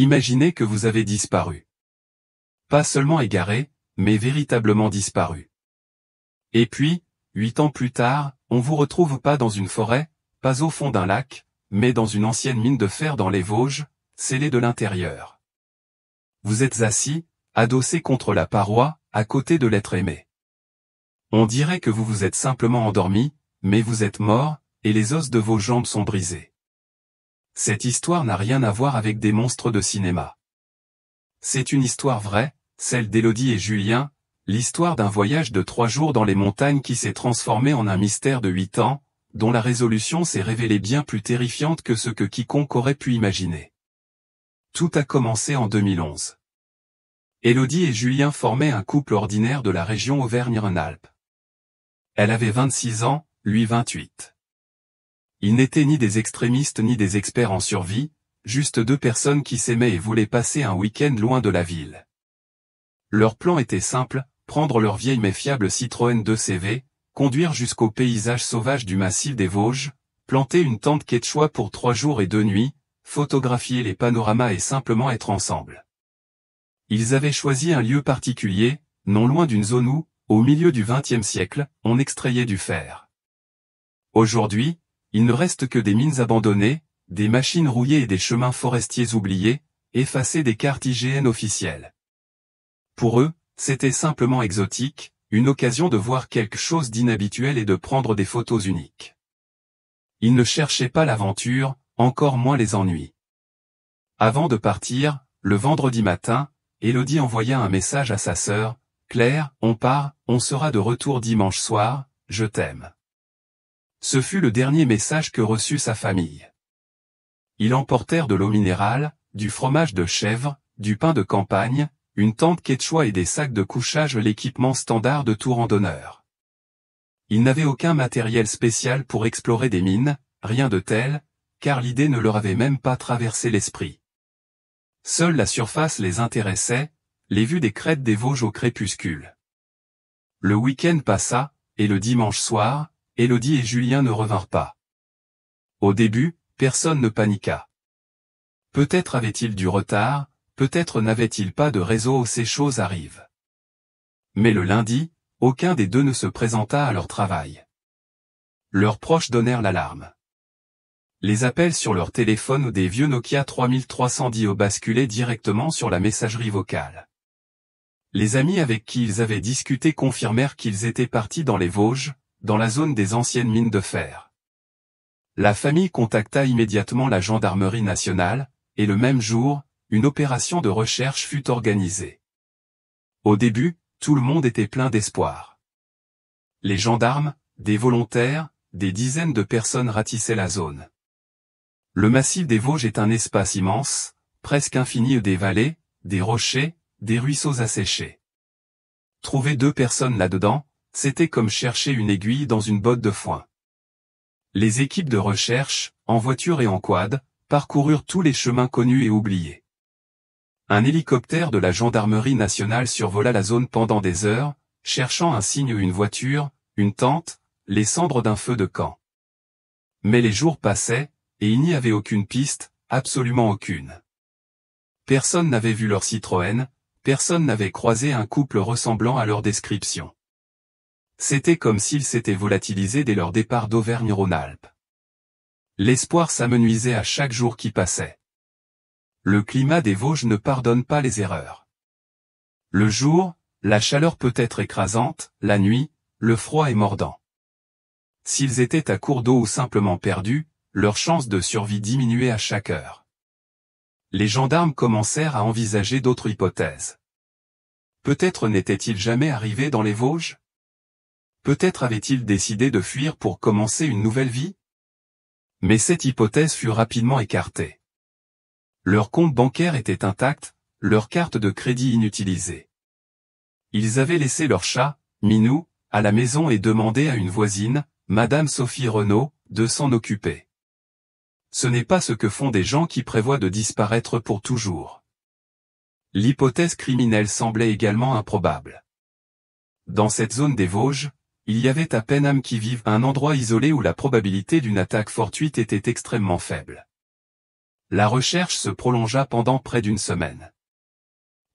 Imaginez que vous avez disparu. Pas seulement égaré, mais véritablement disparu. Et puis, 8 ans plus tard, on vous retrouve pas dans une forêt, pas au fond d'un lac, mais dans une ancienne mine de fer dans les Vosges, scellée de l'intérieur. Vous êtes assis, adossé contre la paroi, à côté de l'être aimé. On dirait que vous vous êtes simplement endormi, mais vous êtes mort, et les os de vos jambes sont brisés. Cette histoire n'a rien à voir avec des monstres de cinéma. C'est une histoire vraie, celle d'Élodie et Julien, l'histoire d'un voyage de 3 jours dans les montagnes qui s'est transformé en un mystère de 8 ans, dont la résolution s'est révélée bien plus terrifiante que ce que quiconque aurait pu imaginer. Tout a commencé en 2011. Élodie et Julien formaient un couple ordinaire de la région Auvergne-Rhône-Alpes. Elle avait 26 ans, lui 28. Ils n'étaient ni des extrémistes ni des experts en survie, juste 2 personnes qui s'aimaient et voulaient passer un week-end loin de la ville. Leur plan était simple, prendre leur vieille mais fiable Citroën 2CV, conduire jusqu'au paysage sauvage du massif des Vosges, planter une tente quechua pour 3 jours et 2 nuits, photographier les panoramas et simplement être ensemble. Ils avaient choisi un lieu particulier, non loin d'une zone où, au milieu du XXe siècle, on extrayait du fer. Aujourd'hui, il ne reste que des mines abandonnées, des machines rouillées et des chemins forestiers oubliés, effacés des cartes IGN officielles. Pour eux, c'était simplement exotique, une occasion de voir quelque chose d'inhabituel et de prendre des photos uniques. Ils ne cherchaient pas l'aventure, encore moins les ennuis. Avant de partir, le vendredi matin, Élodie envoya un message à sa sœur, « Claire, on part, on sera de retour dimanche soir, je t'aime. » Ce fut le dernier message que reçut sa famille. Ils emportèrent de l'eau minérale, du fromage de chèvre, du pain de campagne, une tente quechua et des sacs de couchage, l'équipement standard de tout randonneur. Ils n'avaient aucun matériel spécial pour explorer des mines, rien de tel, car l'idée ne leur avait même pas traversé l'esprit. Seule la surface les intéressait, les vues des crêtes des Vosges au crépuscule. Le week-end passa, et le dimanche soir, Élodie et Julien ne revinrent pas. Au début, personne ne paniqua. Peut-être avait-il du retard, peut-être n'avait-il pas de réseau où ces choses arrivent. Mais le lundi, aucun des deux ne se présenta à leur travail. Leurs proches donnèrent l'alarme. Les appels sur leur téléphone ou des vieux Nokia 3310 basculaient directement sur la messagerie vocale. Les amis avec qui ils avaient discuté confirmèrent qu'ils étaient partis dans les Vosges, dans la zone des anciennes mines de fer. La famille contacta immédiatement la gendarmerie nationale, et le même jour, une opération de recherche fut organisée. Au début, tout le monde était plein d'espoir. Les gendarmes, des volontaires, des dizaines de personnes ratissaient la zone. Le massif des Vosges est un espace immense, presque infini, des vallées, des rochers, des ruisseaux asséchés. Trouver 2 personnes là-dedans, c'était comme chercher une aiguille dans une botte de foin. Les équipes de recherche, en voiture et en quad, parcoururent tous les chemins connus et oubliés. Un hélicoptère de la gendarmerie nationale survola la zone pendant des heures, cherchant un signe, une voiture, une tente, les cendres d'un feu de camp. Mais les jours passaient, et il n'y avait aucune piste, absolument aucune. Personne n'avait vu leur Citroën, personne n'avait croisé un couple ressemblant à leur description. C'était comme s'ils s'étaient volatilisés dès leur départ d'Auvergne-Rhône-Alpes. L'espoir s'amenuisait à chaque jour qui passait. Le climat des Vosges ne pardonne pas les erreurs. Le jour, la chaleur peut être écrasante, la nuit, le froid est mordant. S'ils étaient à court d'eau ou simplement perdus, leur chance de survie diminuait à chaque heure. Les gendarmes commencèrent à envisager d'autres hypothèses. Peut-être n'étaient-ils jamais arrivés dans les Vosges? Peut-être avaient-ils décidé de fuir pour commencer une nouvelle vie? Mais cette hypothèse fut rapidement écartée. Leur compte bancaire était intact, leur carte de crédit inutilisée. Ils avaient laissé leur chat, Minou, à la maison et demandé à une voisine, Madame Sophie Renaud, de s'en occuper. Ce n'est pas ce que font des gens qui prévoient de disparaître pour toujours. L'hypothèse criminelle semblait également improbable. Dans cette zone des Vosges, il y avait à peine âmes qui vivent, un endroit isolé où la probabilité d'une attaque fortuite était extrêmement faible. La recherche se prolongea pendant près d'une semaine.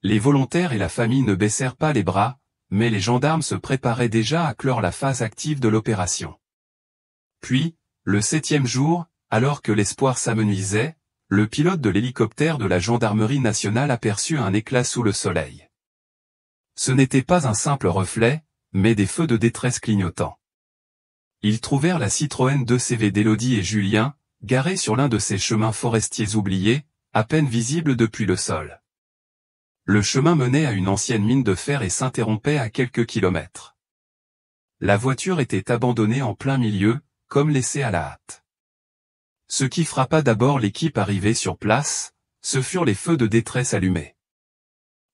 Les volontaires et la famille ne baissèrent pas les bras, mais les gendarmes se préparaient déjà à clore la phase active de l'opération. Puis, le 7e jour, alors que l'espoir s'amenuisait, le pilote de l'hélicoptère de la gendarmerie nationale aperçut un éclat sous le soleil. Ce n'était pas un simple reflet, mais des feux de détresse clignotants. Ils trouvèrent la Citroën 2CV d'Élodie et Julien, garée sur l'un de ces chemins forestiers oubliés, à peine visible depuis le sol. Le chemin menait à une ancienne mine de fer et s'interrompait à quelques kilomètres. La voiture était abandonnée en plein milieu, comme laissée à la hâte. Ce qui frappa d'abord l'équipe arrivée sur place, ce furent les feux de détresse allumés.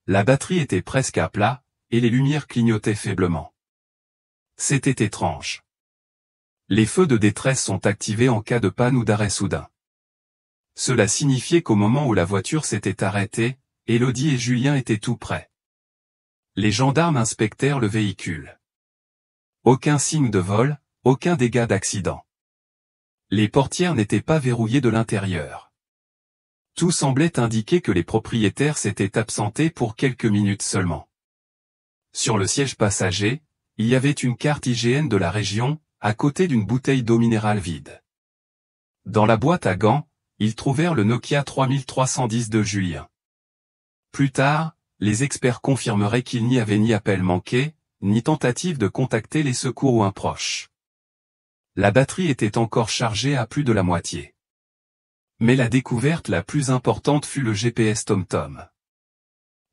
La batterie était presque à plat, et les lumières clignotaient faiblement. C'était étrange. Les feux de détresse sont activés en cas de panne ou d'arrêt soudain. Cela signifiait qu'au moment où la voiture s'était arrêtée, Élodie et Julien étaient tout près. Les gendarmes inspectèrent le véhicule. Aucun signe de vol, aucun dégât d'accident. Les portières n'étaient pas verrouillées de l'intérieur. Tout semblait indiquer que les propriétaires s'étaient absentés pour quelques minutes seulement. Sur le siège passager, il y avait une carte IGN de la région, à côté d'une bouteille d'eau minérale vide. Dans la boîte à gants, ils trouvèrent le Nokia 3310 de Julien. Plus tard, les experts confirmeraient qu'il n'y avait ni appel manqué, ni tentative de contacter les secours ou un proche. La batterie était encore chargée à plus de la moitié. Mais la découverte la plus importante fut le GPS TomTom.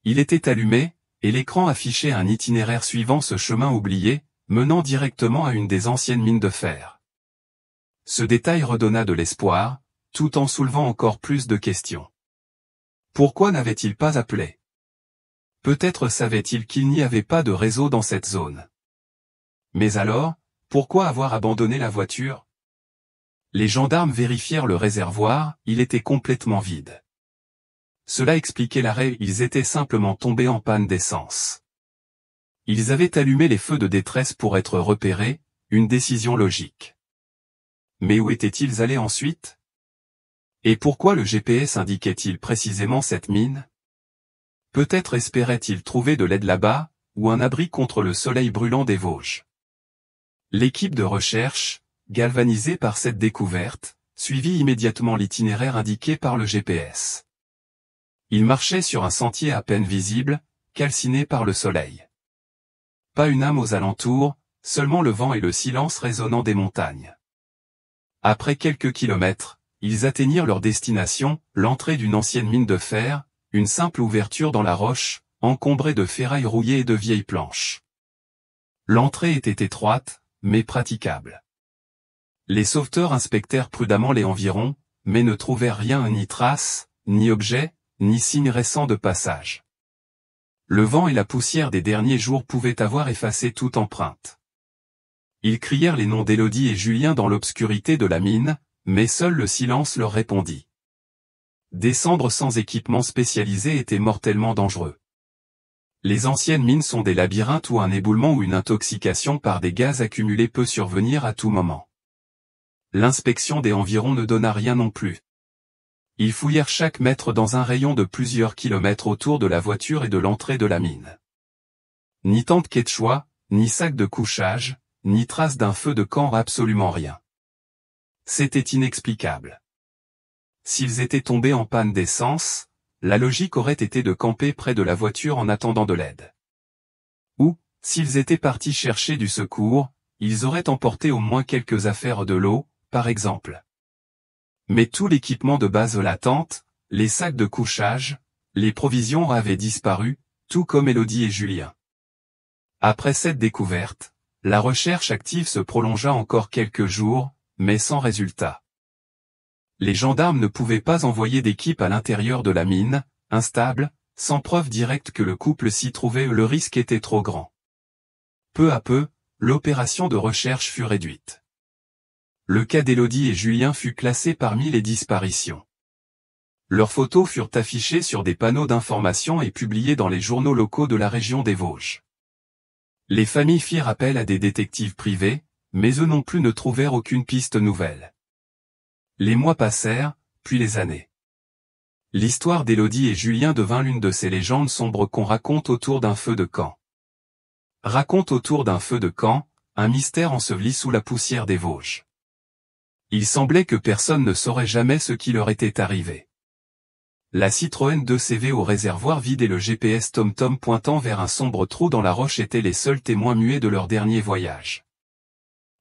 Il était allumé, et l'écran affichait un itinéraire suivant ce chemin oublié, menant directement à une des anciennes mines de fer. Ce détail redonna de l'espoir, tout en soulevant encore plus de questions. Pourquoi n'avait-il pas appelé? Peut-être savait-il qu'il n'y avait pas de réseau dans cette zone. Mais alors, pourquoi avoir abandonné la voiture? Les gendarmes vérifièrent le réservoir, il était complètement vide. Cela expliquait l'arrêt, ils étaient simplement tombés en panne d'essence. Ils avaient allumé les feux de détresse pour être repérés, une décision logique. Mais où étaient-ils allés ensuite? Et pourquoi le GPS indiquait-il précisément cette mine? Peut-être espérait-il trouver de l'aide là-bas, ou un abri contre le soleil brûlant des Vosges. L'équipe de recherche, galvanisée par cette découverte, suivit immédiatement l'itinéraire indiqué par le GPS. Ils marchaient sur un sentier à peine visible, calciné par le soleil. Pas une âme aux alentours, seulement le vent et le silence résonnant des montagnes. Après quelques kilomètres, ils atteignirent leur destination, l'entrée d'une ancienne mine de fer, une simple ouverture dans la roche, encombrée de ferrailles rouillées et de vieilles planches. L'entrée était étroite, mais praticable. Les sauveteurs inspectèrent prudemment les environs, mais ne trouvèrent rien, ni trace, ni objet, ni signe récent de passage. Le vent et la poussière des derniers jours pouvaient avoir effacé toute empreinte. Ils crièrent les noms d'Élodie et Julien dans l'obscurité de la mine, mais seul le silence leur répondit. Descendre sans équipement spécialisé était mortellement dangereux. Les anciennes mines sont des labyrinthes où un éboulement ou une intoxication par des gaz accumulés peut survenir à tout moment. L'inspection des environs ne donna rien non plus. Ils fouillèrent chaque mètre dans un rayon de plusieurs kilomètres autour de la voiture et de l'entrée de la mine. Ni tente quechua, ni sac de couchage, ni trace d'un feu de camp, absolument rien. C'était inexplicable. S'ils étaient tombés en panne d'essence, la logique aurait été de camper près de la voiture en attendant de l'aide. Ou, s'ils étaient partis chercher du secours, ils auraient emporté au moins quelques affaires de l'eau, par exemple. Mais tout l'équipement de base, la tente, les sacs de couchage, les provisions avaient disparu, tout comme Élodie et Julien. Après cette découverte, la recherche active se prolongea encore quelques jours, mais sans résultat. Les gendarmes ne pouvaient pas envoyer d'équipe à l'intérieur de la mine, instable, sans preuve directe que le couple s'y trouvait, le risque était trop grand. Peu à peu, l'opération de recherche fut réduite. Le cas d'Élodie et Julien fut classé parmi les disparitions. Leurs photos furent affichées sur des panneaux d'information et publiées dans les journaux locaux de la région des Vosges. Les familles firent appel à des détectives privés, mais eux non plus ne trouvèrent aucune piste nouvelle. Les mois passèrent, puis les années. L'histoire d'Élodie et Julien devint l'une de ces légendes sombres qu'on raconte autour d'un feu de camp. Raconte autour d'un feu de camp, un mystère enseveli sous la poussière des Vosges. Il semblait que personne ne saurait jamais ce qui leur était arrivé. La Citroën 2CV au réservoir vide et le GPS TomTom pointant vers un sombre trou dans la roche étaient les seuls témoins muets de leur dernier voyage.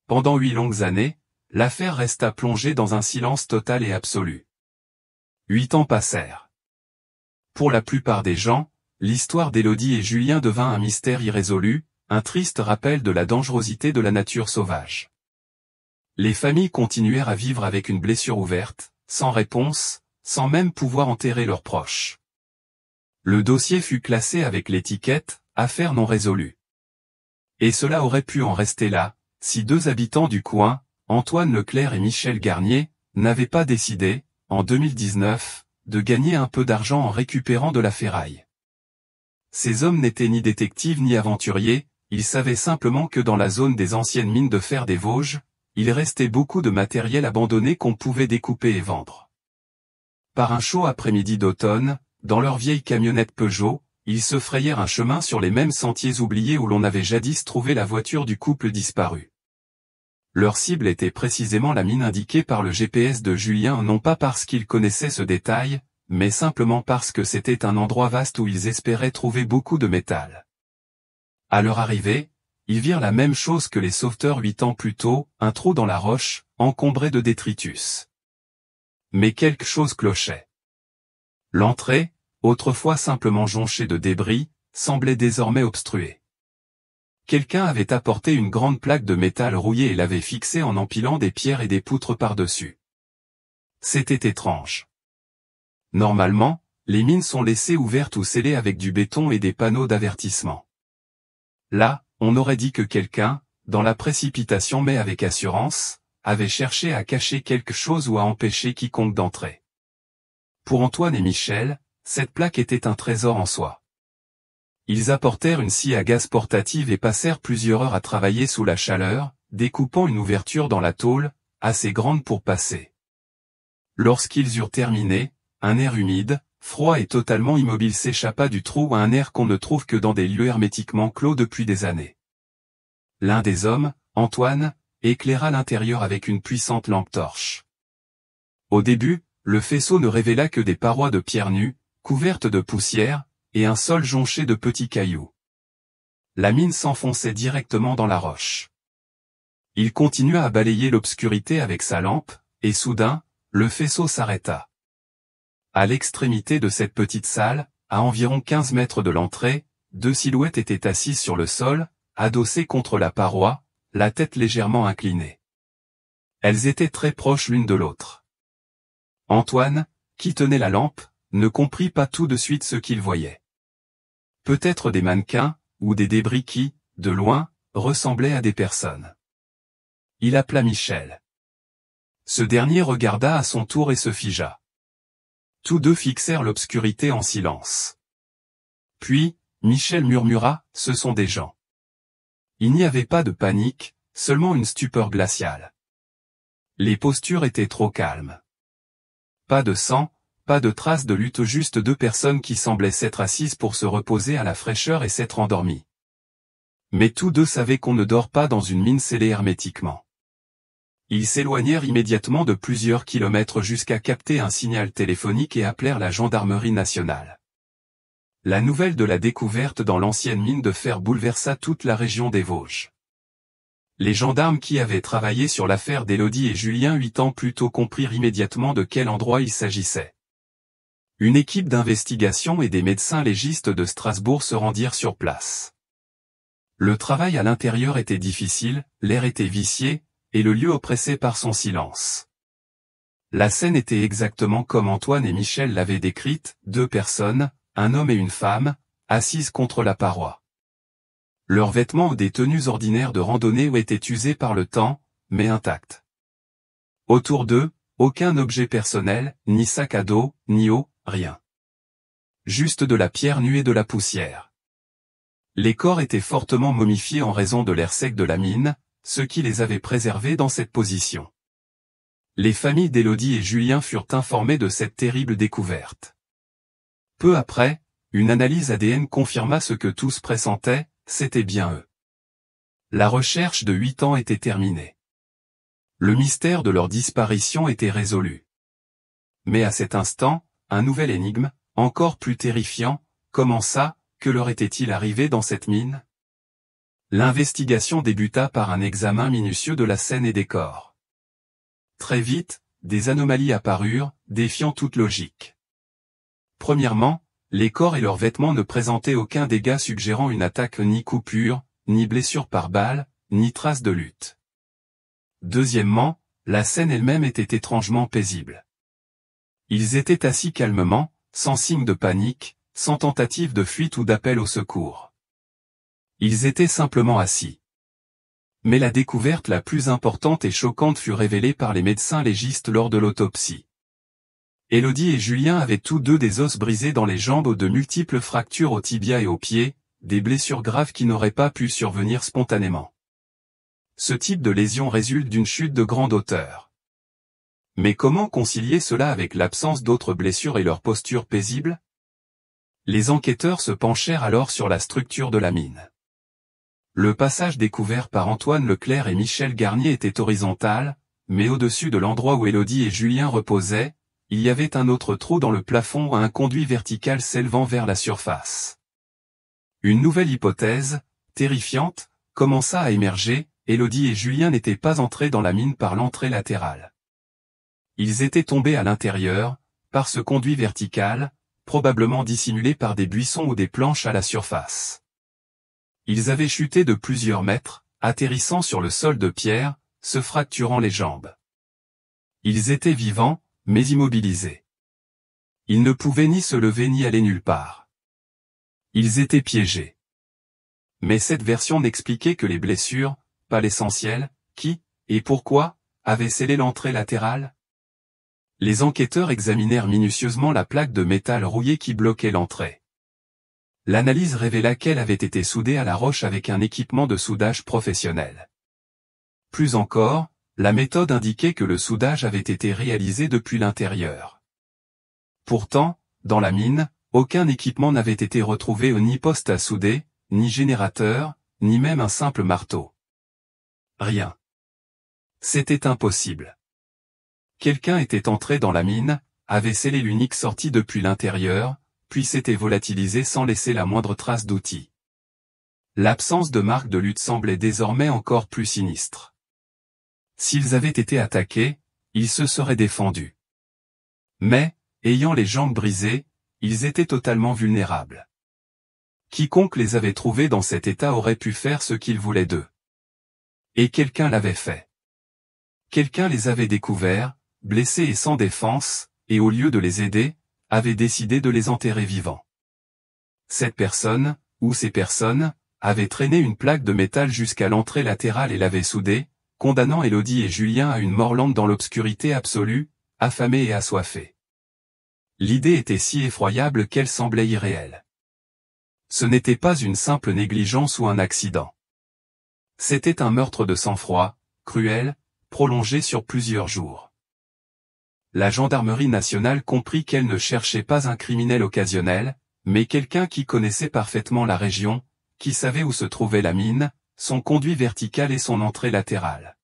Pendant 8 longues années, l'affaire resta plongée dans un silence total et absolu. 8 ans passèrent. Pour la plupart des gens, l'histoire d'Élodie et Julien devint un mystère irrésolu, un triste rappel de la dangerosité de la nature sauvage. Les familles continuèrent à vivre avec une blessure ouverte, sans réponse, sans même pouvoir enterrer leurs proches. Le dossier fut classé avec l'étiquette « Affaire non résolue ». Et cela aurait pu en rester là, si 2 habitants du coin, Antoine Leclerc et Michel Garnier, n'avaient pas décidé, en 2019, de gagner un peu d'argent en récupérant de la ferraille. Ces hommes n'étaient ni détectives ni aventuriers, ils savaient simplement que dans la zone des anciennes mines de fer des Vosges, il restait beaucoup de matériel abandonné qu'on pouvait découper et vendre. Par un chaud après-midi d'automne, dans leur vieille camionnette Peugeot, ils se frayèrent un chemin sur les mêmes sentiers oubliés où l'on avait jadis trouvé la voiture du couple disparu. Leur cible était précisément la mine indiquée par le GPS de Julien, non pas parce qu'ils connaissaient ce détail, mais simplement parce que c'était un endroit vaste où ils espéraient trouver beaucoup de métal. À leur arrivée, ils virent la même chose que les sauveteurs 8 ans plus tôt, un trou dans la roche, encombré de détritus. Mais quelque chose clochait. L'entrée, autrefois simplement jonchée de débris, semblait désormais obstruée. Quelqu'un avait apporté une grande plaque de métal rouillé et l'avait fixée en empilant des pierres et des poutres par-dessus. C'était étrange. Normalement, les mines sont laissées ouvertes ou scellées avec du béton et des panneaux d'avertissement. Là, on aurait dit que quelqu'un, dans la précipitation mais avec assurance, avait cherché à cacher quelque chose ou à empêcher quiconque d'entrer. Pour Antoine et Michel, cette plaque était un trésor en soi. Ils apportèrent une scie à gaz portative et passèrent plusieurs heures à travailler sous la chaleur, découpant une ouverture dans la tôle, assez grande pour passer. Lorsqu'ils eurent terminé, un air humide, froid et totalement immobile s'échappa du trou, un air qu'on ne trouve que dans des lieux hermétiquement clos depuis des années. L'un des hommes, Antoine, éclaira l'intérieur avec une puissante lampe torche. Au début, le faisceau ne révéla que des parois de pierre nues, couvertes de poussière, et un sol jonché de petits cailloux. La mine s'enfonçait directement dans la roche. Il continua à balayer l'obscurité avec sa lampe, et soudain, le faisceau s'arrêta. À l'extrémité de cette petite salle, à environ 15 mètres de l'entrée, 2 silhouettes étaient assises sur le sol, adossées contre la paroi, la tête légèrement inclinée. Elles étaient très proches l'une de l'autre. Antoine, qui tenait la lampe, ne comprit pas tout de suite ce qu'il voyait. Peut-être des mannequins, ou des débris qui, de loin, ressemblaient à des personnes. Il appela Michel. Ce dernier regarda à son tour et se figea. Tous deux fixèrent l'obscurité en silence. Puis, Michel murmura, « Ce sont des gens. » Il n'y avait pas de panique, seulement une stupeur glaciale. Les postures étaient trop calmes. Pas de sang, pas de traces de lutte, juste 2 personnes qui semblaient s'être assises pour se reposer à la fraîcheur et s'être endormies. Mais tous deux savaient qu'on ne dort pas dans une mine scellée hermétiquement. Ils s'éloignèrent immédiatement de plusieurs kilomètres jusqu'à capter un signal téléphonique et appelèrent la gendarmerie nationale. La nouvelle de la découverte dans l'ancienne mine de fer bouleversa toute la région des Vosges. Les gendarmes qui avaient travaillé sur l'affaire d'Élodie et Julien 8 ans plus tôt comprirent immédiatement de quel endroit il s'agissait. Une équipe d'investigation et des médecins légistes de Strasbourg se rendirent sur place. Le travail à l'intérieur était difficile, l'air était vicié, et le lieu oppressé par son silence. La scène était exactement comme Antoine et Michel l'avaient décrite, 2 personnes, un homme et une femme, assises contre la paroi. Leurs vêtements ou des tenues ordinaires de randonnée étaient usés par le temps, mais intacts. Autour d'eux, aucun objet personnel, ni sac à dos, ni eau, rien. Juste de la pierre nue et de la poussière. Les corps étaient fortement momifiés en raison de l'air sec de la mine, ce qui les avait préservés dans cette position. Les familles d'Élodie et Julien furent informées de cette terrible découverte. Peu après, une analyse ADN confirma ce que tous pressentaient, c'était bien eux. La recherche de 8 ans était terminée. Le mystère de leur disparition était résolu. Mais à cet instant, un nouvel énigme, encore plus terrifiant, commença. Que leur était-il arrivé dans cette mine? L'investigation débuta par un examen minutieux de la scène et des corps. Très vite, des anomalies apparurent, défiant toute logique. Premièrement, les corps et leurs vêtements ne présentaient aucun dégât suggérant une attaque, ni coupure, ni blessure par balle, ni trace de lutte. Deuxièmement, la scène elle-même était étrangement paisible. Ils étaient assis calmement, sans signe de panique, sans tentative de fuite ou d'appel au secours. Ils étaient simplement assis. Mais la découverte la plus importante et choquante fut révélée par les médecins légistes lors de l'autopsie. Élodie et Julien avaient tous deux des os brisés dans les jambes, de multiples fractures aux tibias et aux pieds, des blessures graves qui n'auraient pas pu survenir spontanément. Ce type de lésion résulte d'une chute de grande hauteur. Mais comment concilier cela avec l'absence d'autres blessures et leur posture paisible? Les enquêteurs se penchèrent alors sur la structure de la mine. Le passage découvert par Antoine Leclerc et Michel Garnier était horizontal, mais au-dessus de l'endroit où Élodie et Julien reposaient, il y avait un autre trou dans le plafond, un conduit vertical s'élevant vers la surface. Une nouvelle hypothèse, terrifiante, commença à émerger. Élodie et Julien n'étaient pas entrés dans la mine par l'entrée latérale. Ils étaient tombés à l'intérieur, par ce conduit vertical, probablement dissimulé par des buissons ou des planches à la surface. Ils avaient chuté de plusieurs mètres, atterrissant sur le sol de pierre, se fracturant les jambes. Ils étaient vivants, mais immobilisés. Ils ne pouvaient ni se lever ni aller nulle part. Ils étaient piégés. Mais cette version n'expliquait que les blessures, pas l'essentiel. Qui, et pourquoi, avait scellé l'entrée latérale? Les enquêteurs examinèrent minutieusement la plaque de métal rouillé qui bloquait l'entrée. L'analyse révéla qu'elle avait été soudée à la roche avec un équipement de soudage professionnel. Plus encore, la méthode indiquait que le soudage avait été réalisé depuis l'intérieur. Pourtant, dans la mine, aucun équipement n'avait été retrouvé, ni poste à souder, ni générateur, ni même un simple marteau. Rien. C'était impossible. Quelqu'un était entré dans la mine, avait scellé l'unique sortie depuis l'intérieur, puis s'était volatilisé sans laisser la moindre trace d'outil. L'absence de marque de lutte semblait désormais encore plus sinistre. S'ils avaient été attaqués, ils se seraient défendus. Mais, ayant les jambes brisées, ils étaient totalement vulnérables. Quiconque les avait trouvés dans cet état aurait pu faire ce qu'il voulait d'eux. Et quelqu'un l'avait fait. Quelqu'un les avait découverts, blessés et sans défense, et au lieu de les aider, avait décidé de les enterrer vivants. Cette personne, ou ces personnes, avait traîné une plaque de métal jusqu'à l'entrée latérale et l'avait soudée, condamnant Élodie et Julien à une mort lente dans l'obscurité absolue, affamés et assoiffés. L'idée était si effroyable qu'elle semblait irréelle. Ce n'était pas une simple négligence ou un accident. C'était un meurtre de sang-froid, cruel, prolongé sur plusieurs jours. La gendarmerie nationale comprit qu'elle ne cherchait pas un criminel occasionnel, mais quelqu'un qui connaissait parfaitement la région, qui savait où se trouvait la mine, son conduit vertical et son entrée latérale.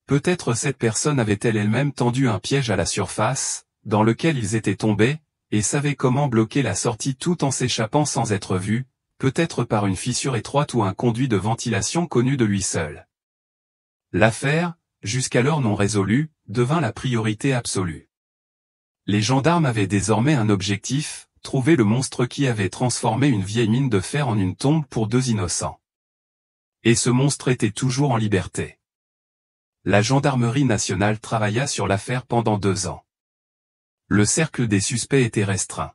Peut-être cette personne avait-elle elle-même tendu un piège à la surface, dans lequel ils étaient tombés, et savait comment bloquer la sortie tout en s'échappant sans être vu, peut-être par une fissure étroite ou un conduit de ventilation connu de lui seul. L'affaire, jusqu'alors non résolue, devint la priorité absolue. Les gendarmes avaient désormais un objectif, trouver le monstre qui avait transformé une vieille mine de fer en une tombe pour 2 innocents. Et ce monstre était toujours en liberté. La gendarmerie nationale travailla sur l'affaire pendant 2 ans. Le cercle des suspects était restreint.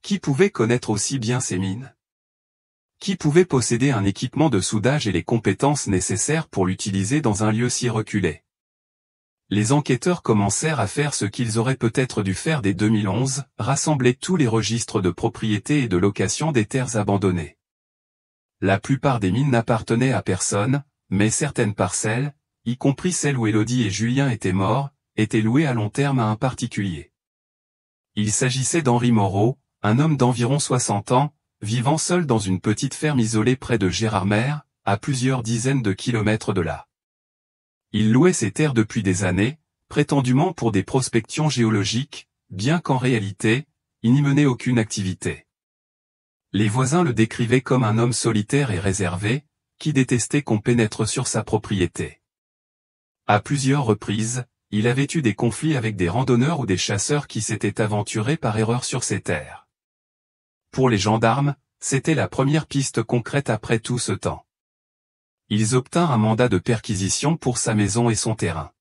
Qui pouvait connaître aussi bien ces mines? Qui pouvait posséder un équipement de soudage et les compétences nécessaires pour l'utiliser dans un lieu si reculé? Les enquêteurs commencèrent à faire ce qu'ils auraient peut-être dû faire dès 2011, rassembler tous les registres de propriété et de location des terres abandonnées. La plupart des mines n'appartenaient à personne, mais certaines parcelles, y compris celles où Élodie et Julien étaient morts, étaient louées à long terme à un particulier. Il s'agissait d'Henri Moreau, un homme d'environ 60 ans, vivant seul dans une petite ferme isolée près de Gérardmer, à plusieurs dizaines de kilomètres de là. Il louait ses terres depuis des années, prétendument pour des prospections géologiques, bien qu'en réalité, il n'y menait aucune activité. Les voisins le décrivaient comme un homme solitaire et réservé, qui détestait qu'on pénètre sur sa propriété. À plusieurs reprises, il avait eu des conflits avec des randonneurs ou des chasseurs qui s'étaient aventurés par erreur sur ses terres. Pour les gendarmes, c'était la première piste concrète après tout ce temps. Ils obtinrent un mandat de perquisition pour sa maison et son terrain.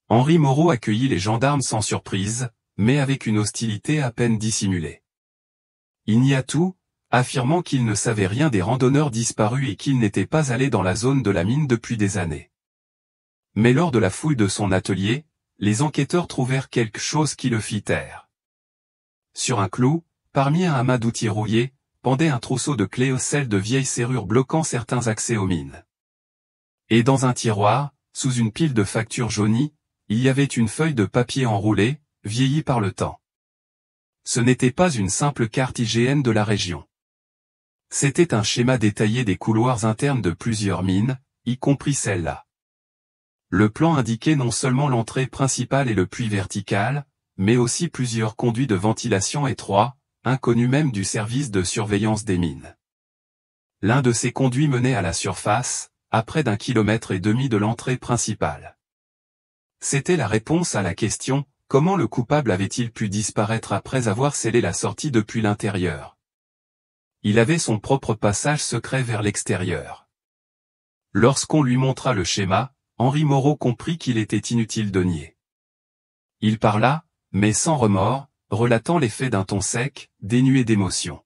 Henri Moreau accueillit les gendarmes sans surprise, mais avec une hostilité à peine dissimulée. Il nia tout, affirmant qu'il ne savait rien des randonneurs disparus et qu'il n'était pas allé dans la zone de la mine depuis des années. Mais lors de la fouille de son atelier, les enquêteurs trouvèrent quelque chose qui le fit taire. Sur un clou, parmi un amas d'outils rouillés, pendait un trousseau de clés ocelles de vieilles serrures bloquant certains accès aux mines. Et dans un tiroir, sous une pile de factures jaunies, il y avait une feuille de papier enroulée, vieillie par le temps. Ce n'était pas une simple carte IGN de la région. C'était un schéma détaillé des couloirs internes de plusieurs mines, y compris celle-là. Le plan indiquait non seulement l'entrée principale et le puits vertical, mais aussi plusieurs conduits de ventilation étroits, inconnus même du service de surveillance des mines. L'un de ces conduits menait à la surface, à près d'1,5 km de l'entrée principale. C'était la réponse à la question, comment le coupable avait-il pu disparaître après avoir scellé la sortie depuis l'intérieur? Il avait son propre passage secret vers l'extérieur. Lorsqu'on lui montra le schéma, Henri Moreau comprit qu'il était inutile de nier. Il parla, mais sans remords, relatant les faits d'un ton sec, dénué d'émotion.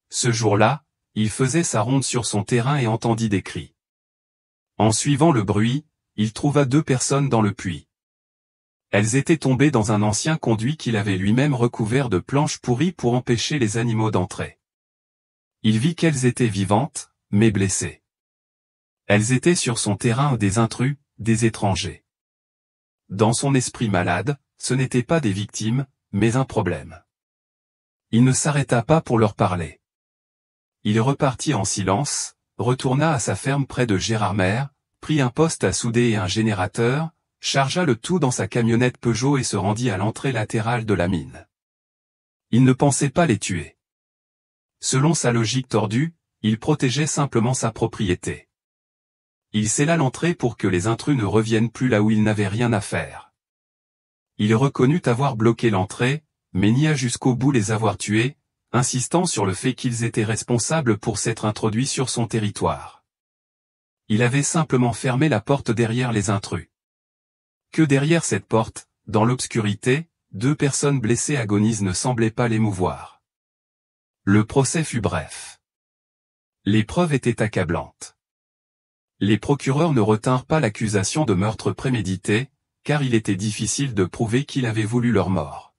Ce jour-là, il faisait sa ronde sur son terrain et entendit des cris. En suivant le bruit, il trouva 2 personnes dans le puits. Elles étaient tombées dans un ancien conduit qu'il avait lui-même recouvert de planches pourries pour empêcher les animaux d'entrer. Il vit qu'elles étaient vivantes, mais blessées. Elles étaient sur son terrain des intrus, des étrangers. Dans son esprit malade, ce n'étaient pas des victimes, mais un problème. Il ne s'arrêta pas pour leur parler. Il repartit en silence, retourna à sa ferme près de Gérardmer, prit un poste à souder et un générateur, chargea le tout dans sa camionnette Peugeot et se rendit à l'entrée latérale de la mine. Il ne pensait pas les tuer. Selon sa logique tordue, il protégeait simplement sa propriété. Il scella l'entrée pour que les intrus ne reviennent plus là où ils n'avaient rien à faire. Il reconnut avoir bloqué l'entrée, mais nia jusqu'au bout les avoir tués, insistant sur le fait qu'ils étaient responsables pour s'être introduits sur son territoire. Il avait simplement fermé la porte derrière les intrus. Que derrière cette porte, dans l'obscurité, 2 personnes blessées agonisent ne semblaient pas l'émouvoir. Le procès fut bref. Les preuves étaient accablantes. Les procureurs ne retinrent pas l'accusation de meurtre prémédité, car il était difficile de prouver qu'il avait voulu leur mort.